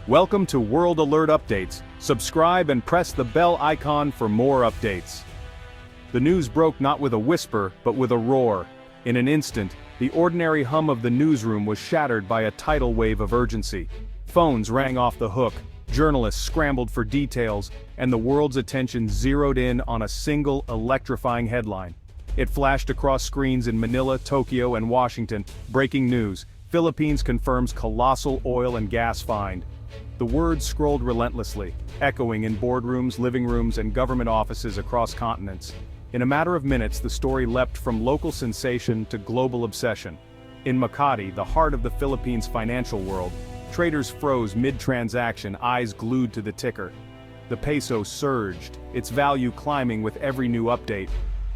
Welcome to World Alert Updates. Subscribe and press the bell icon for more updates. The news broke not with a whisper, but with a roar. In an instant, the ordinary hum of the newsroom was shattered by a tidal wave of urgency. Phones rang off the hook, journalists scrambled for details, and the world's attention zeroed in on a single electrifying headline. It flashed across screens in Manila, Tokyo, and Washington. Breaking news: Philippines confirms colossal oil and gas find. The words scrolled relentlessly, echoing in boardrooms, living rooms, and government offices across continents. In a matter of minutes, the story leapt from local sensation to global obsession. In Makati, the heart of the Philippines' financial world, traders froze mid-transaction, eyes glued to the ticker. The peso surged, its value climbing with every new update.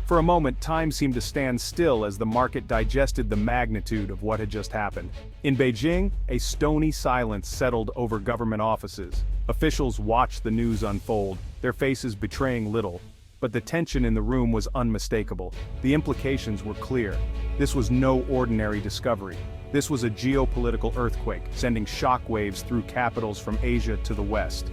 For a moment, time seemed to stand still as the market digested the magnitude of what had just happened. In Beijing, a stony silence settled over government offices. Officials watched the news unfold, their faces betraying little. But the tension in the room was unmistakable. The implications were clear. This was no ordinary discovery. This was a geopolitical earthquake, sending shockwaves through capitals from Asia to the West.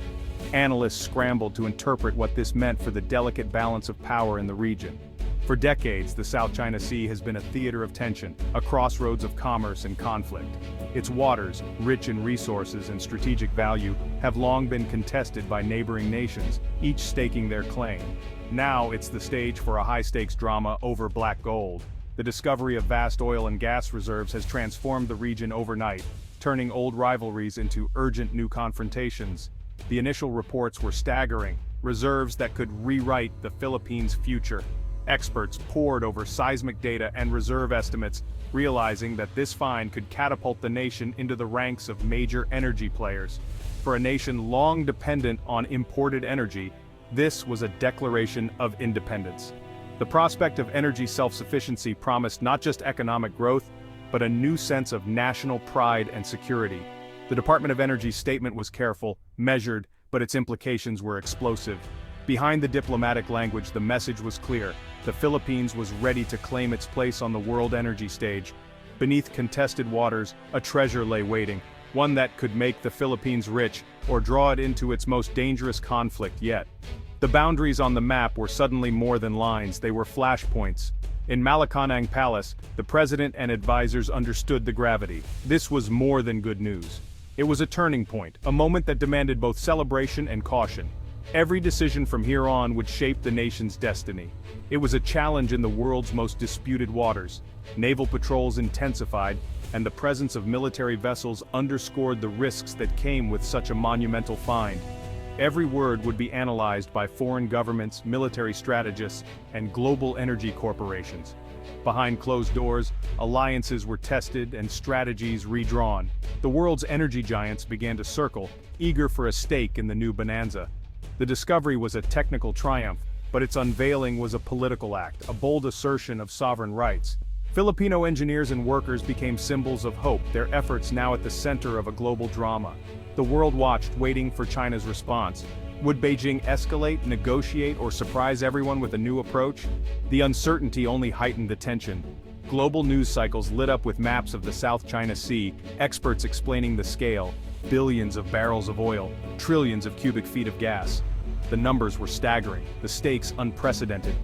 Analysts scrambled to interpret what this meant for the delicate balance of power in the region. For decades, the South China Sea has been a theater of tension, a crossroads of commerce and conflict. Its waters, rich in resources and strategic value, have long been contested by neighboring nations, each staking their claim. Now it's the stage for a high-stakes drama over black gold. The discovery of vast oil and gas reserves has transformed the region overnight, turning old rivalries into urgent new confrontations. The initial reports were staggering, reserves that could rewrite the Philippines' future. Experts pored over seismic data and reserve estimates, realizing that this find could catapult the nation into the ranks of major energy players. For a nation long dependent on imported energy, this was a declaration of independence. The prospect of energy self-sufficiency promised not just economic growth, but a new sense of national pride and security. The Department of Energy's statement was careful, measured, but its implications were explosive. Behind the diplomatic language, the message was clear. The Philippines was ready to claim its place on the world energy stage. Beneath contested waters, a treasure lay waiting, one that could make the Philippines rich or draw it into its most dangerous conflict yet. The boundaries on the map were suddenly more than lines, they were flashpoints. In Malacanang Palace, the president and advisors understood the gravity. This was more than good news. It was a turning point, a moment that demanded both celebration and caution. Every decision from here on would shape the nation's destiny. It was a challenge in the world's most disputed waters. Naval patrols intensified, and the presence of military vessels underscored the risks that came with such a monumental find. Every word would be analyzed by foreign governments, military strategists, and global energy corporations. Behind closed doors, alliances were tested and strategies redrawn. The world's energy giants began to circle, eager for a stake in the new bonanza. The discovery was a technical triumph, but its unveiling was a political act, a bold assertion of sovereign rights. Filipino engineers and workers became symbols of hope, their efforts now at the center of a global drama. The world watched, waiting for China's response. Would Beijing escalate, negotiate, or surprise everyone with a new approach? The uncertainty only heightened the tension. Global news cycles lit up with maps of the South China Sea, experts explaining the scale. Billions of barrels of oil, trillions of cubic feet of gas. The numbers were staggering, the stakes unprecedented.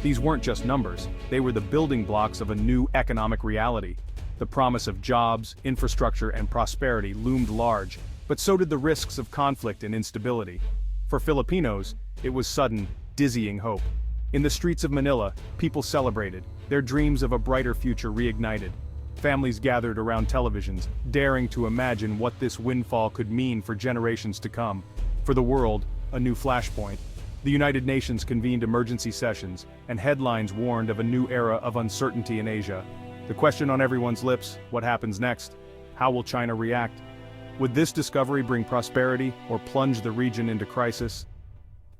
These weren't just numbers, they were the building blocks of a new economic reality. The promise of jobs, infrastructure, and prosperity loomed large, but so did the risks of conflict and instability. For Filipinos, it was sudden, dizzying hope. In the streets of Manila, people celebrated, their dreams of a brighter future reignited. Families gathered around televisions, daring to imagine what this windfall could mean for generations to come. For the world, a new flashpoint. The United Nations convened emergency sessions, and headlines warned of a new era of uncertainty in Asia. The question on everyone's lips: what happens next? How will China react? Would this discovery bring prosperity or plunge the region into crisis?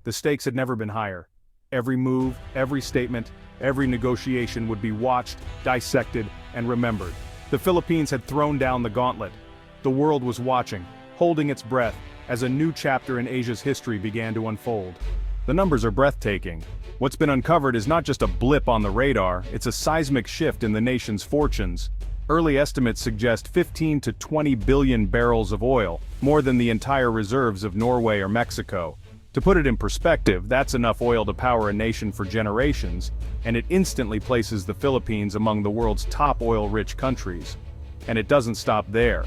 The stakes had never been higher. Every move, every statement, every negotiation would be watched, dissected, and remembered. The Philippines had thrown down the gauntlet. The world was watching, holding its breath, as a new chapter in Asia's history began to unfold. The numbers are breathtaking. What's been uncovered is not just a blip on the radar, it's a seismic shift in the nation's fortunes. Early estimates suggest 15 to 20 billion barrels of oil, more than the entire reserves of Norway or Mexico. To put it in perspective, that's enough oil to power a nation for generations, and it instantly places the Philippines among the world's top oil-rich countries. And it doesn't stop there.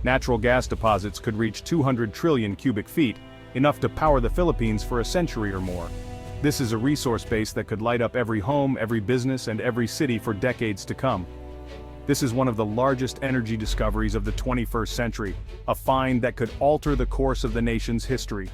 Natural gas deposits could reach 200 trillion cubic feet, enough to power the Philippines for a century or more. This is a resource base that could light up every home, every business, and every city for decades to come. This is one of the largest energy discoveries of the 21st century, a find that could alter the course of the nation's history.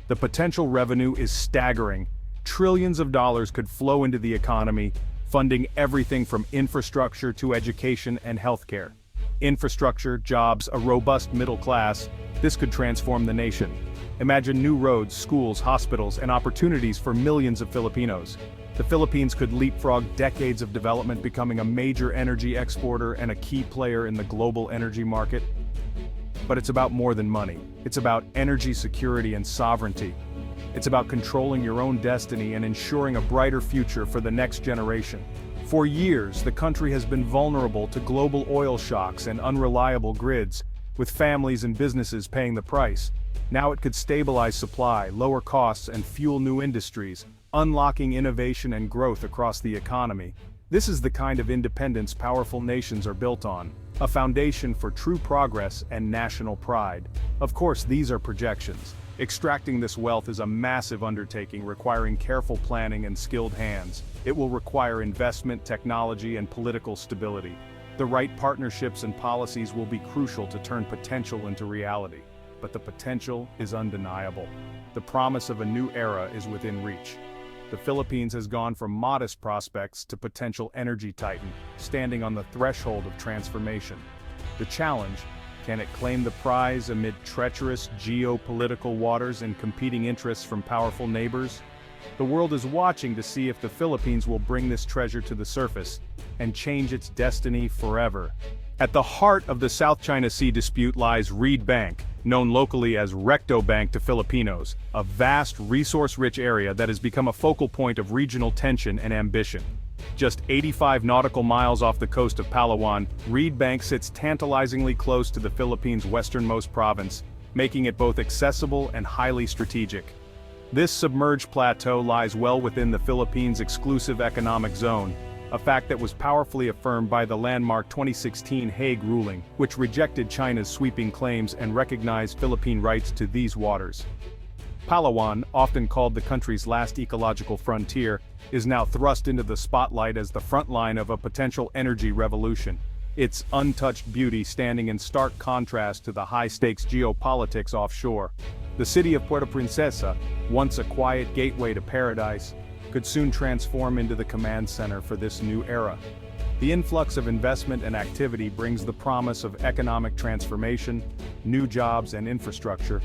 The potential revenue is staggering. Trillions of dollars could flow into the economy, funding everything from infrastructure to education and healthcare. Infrastructure, jobs, a robust middle class, this could transform the nation. Imagine new roads, schools, hospitals, and opportunities for millions of Filipinos. The Philippines could leapfrog decades of development, becoming a major energy exporter and a key player in the global energy market. But it's about more than money. It's about energy security and sovereignty. It's about controlling your own destiny and ensuring a brighter future for the next generation. For years, the country has been vulnerable to global oil shocks and unreliable grids, with families and businesses paying the price. Now it could stabilize supply, lower costs, and fuel new industries, unlocking innovation and growth across the economy. This is the kind of independence powerful nations are built on, a foundation for true progress and national pride. Of course, these are projections. Extracting this wealth is a massive undertaking requiring careful planning and skilled hands. It will require investment, technology, and political stability. The right partnerships and policies will be crucial to turn potential into reality. But the potential is undeniable. The promise of a new era is within reach. The Philippines has gone from modest prospects to potential energy titan, standing on the threshold of transformation. The challenge: can it claim the prize amid treacherous geopolitical waters and competing interests from powerful neighbors? The world is watching to see if the Philippines will bring this treasure to the surface and change its destiny forever. At the heart of the South China Sea dispute lies Reed Bank, known locally as Recto Bank to Filipinos, a vast, resource-rich area that has become a focal point of regional tension and ambition. Just 85 nautical miles off the coast of Palawan, Reed Bank sits tantalizingly close to the Philippines' westernmost province, making it both accessible and highly strategic. This submerged plateau lies well within the Philippines' exclusive economic zone, a fact that was powerfully affirmed by the landmark 2016 Hague ruling, which rejected China's sweeping claims and recognized Philippine rights to these waters. Palawan, often called the country's last ecological frontier, is now thrust into the spotlight as the front line of a potential energy revolution, its untouched beauty standing in stark contrast to the high-stakes geopolitics offshore. The city of Puerto Princesa, once a quiet gateway to paradise, could soon transform into the command center for this new era. The influx of investment and activity brings the promise of economic transformation, new jobs and infrastructure,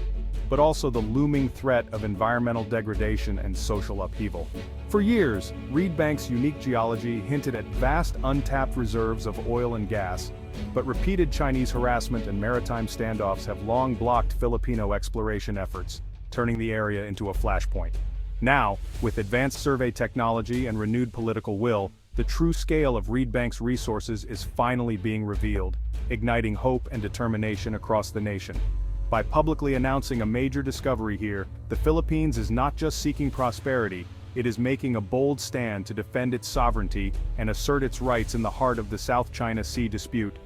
but also the looming threat of environmental degradation and social upheaval. For years, Reed Bank's unique geology hinted at vast untapped reserves of oil and gas, but repeated Chinese harassment and maritime standoffs have long blocked Filipino exploration efforts, turning the area into a flashpoint. Now, with advanced survey technology and renewed political will, the true scale of Reed Bank's resources is finally being revealed, igniting hope and determination across the nation. By publicly announcing a major discovery here, the Philippines is not just seeking prosperity, it is making a bold stand to defend its sovereignty and assert its rights in the heart of the South China Sea dispute.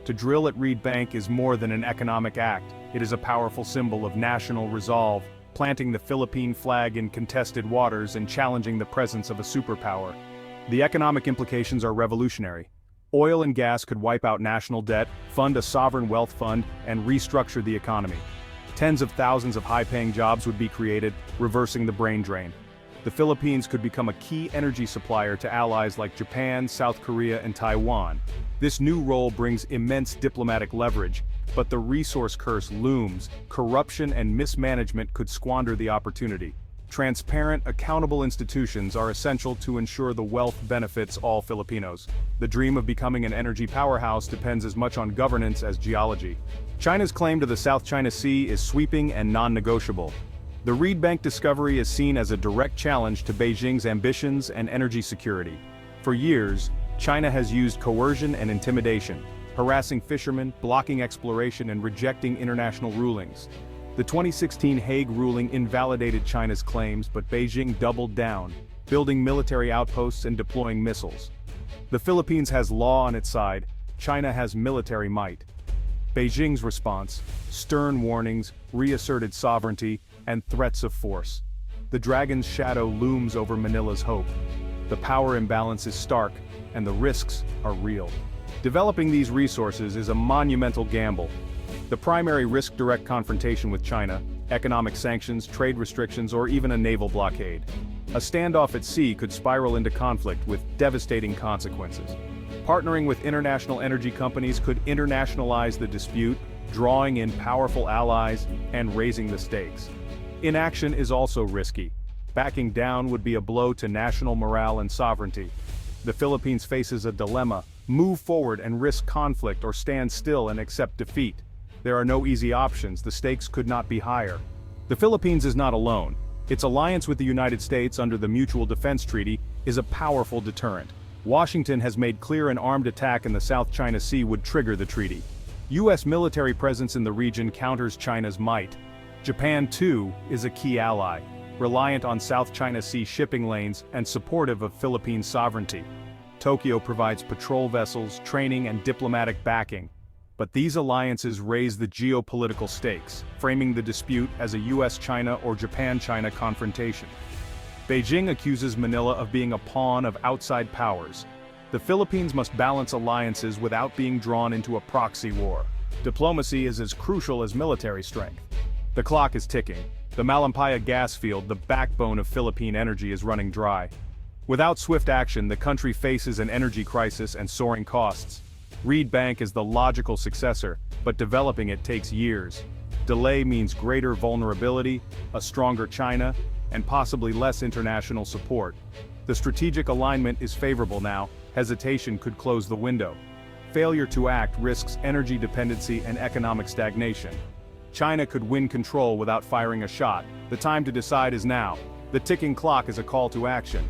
To drill at Reed Bank is more than an economic act, it is a powerful symbol of national resolve, planting the Philippine flag in contested waters and challenging the presence of a superpower. The economic implications are revolutionary. Oil and gas could wipe out national debt, fund a sovereign wealth fund, and restructure the economy. Tens of thousands of high-paying jobs would be created, reversing the brain drain. The Philippines could become a key energy supplier to allies like Japan, South Korea, and Taiwan. This new role brings immense diplomatic leverage, but the resource curse looms. Corruption and mismanagement could squander the opportunity. Transparent, accountable institutions are essential to ensure the wealth benefits all Filipinos. The dream of becoming an energy powerhouse depends as much on governance as geology. China's claim to the South China Sea is sweeping and non-negotiable. The Reed Bank discovery is seen as a direct challenge to Beijing's ambitions and energy security. For years, China has used coercion and intimidation, harassing fishermen, blocking exploration, and rejecting international rulings. The 2016 Hague ruling invalidated China's claims, but Beijing doubled down, building military outposts and deploying missiles. The Philippines has law on its side, China has military might. Beijing's response: stern warnings, reasserted sovereignty, and threats of force. The dragon's shadow looms over Manila's hope. The power imbalance is stark, and the risks are real. Developing these resources is a monumental gamble. The primary risk: direct confrontation with China, economic sanctions, trade restrictions, or even a naval blockade. A standoff at sea could spiral into conflict with devastating consequences. Partnering with international energy companies could internationalize the dispute, drawing in powerful allies and raising the stakes. Inaction is also risky. Backing down would be a blow to national morale and sovereignty. The Philippines faces a dilemma: move forward and risk conflict, or stand still and accept defeat. There are no easy options, the stakes could not be higher. The Philippines is not alone. Its alliance with the United States under the Mutual Defense Treaty is a powerful deterrent. Washington has made clear an armed attack in the South China Sea would trigger the treaty. U.S. military presence in the region counters China's might. Japan, too, is a key ally, reliant on South China Sea shipping lanes and supportive of Philippine sovereignty. Tokyo provides patrol vessels, training, and diplomatic backing. But these alliances raise the geopolitical stakes, framing the dispute as a US-China or Japan-China confrontation. Beijing accuses Manila of being a pawn of outside powers. The Philippines must balance alliances without being drawn into a proxy war. Diplomacy is as crucial as military strength. The clock is ticking. The Malampaya gas field, the backbone of Philippine energy, is running dry. Without swift action, the country faces an energy crisis and soaring costs. Reed Bank is the logical successor, but developing it takes years. Delay means greater vulnerability, a stronger China, and possibly less international support. The strategic alignment is favorable now, hesitation could close the window. Failure to act risks energy dependency and economic stagnation. China could win control without firing a shot. The time to decide is now. The ticking clock is a call to action.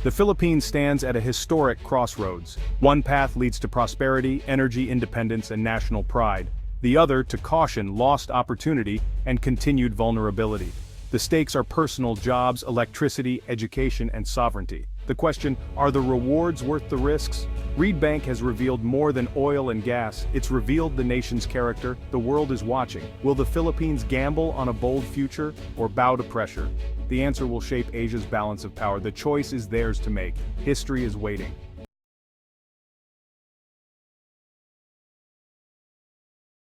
The Philippines stands at a historic crossroads. One path leads to prosperity, energy independence, and national pride. The other to caution, lost opportunity, and continued vulnerability. The stakes are personal: jobs, electricity, education, and sovereignty. The question: are the rewards worth the risks? Reed Bank has revealed more than oil and gas. It's revealed the nation's character. The world is watching. Will the Philippines gamble on a bold future or bow to pressure? The answer will shape Asia's balance of power. The choice is theirs to make. History is waiting.